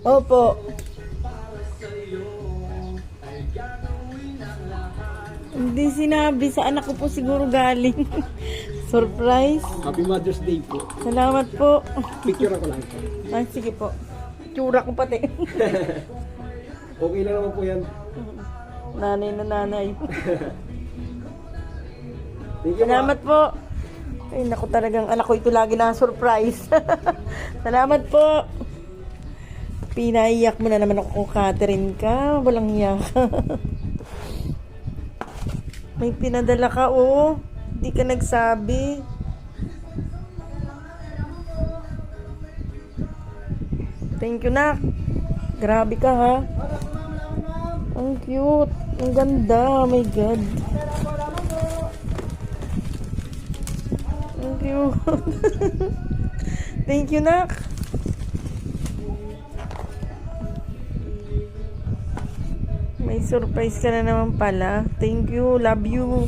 Opo. Hindi sinabi. Sa anak ko po siguro galing. Surprise. Happy Mother's Day po. Salamat po. Picture ako lang po. Ay, sige po. Tsura ko pati. Okay lang naman po yan. Nanay na nanay. Thank you, Salamat po. Ay, naku talagang anak ko ito lagi na surprise. Salamat po. Pinaiyak mo na naman ako, Catherine ka. Walang iyak. May pinadala ka, oh. Hindi ka nagsabi. Thank you, nak. Grabe ka, ha. Ang cute. Ang ganda. Oh my God. Ang cute. Thank you, nak. May surprise ka na naman pala. Thank you. Love you.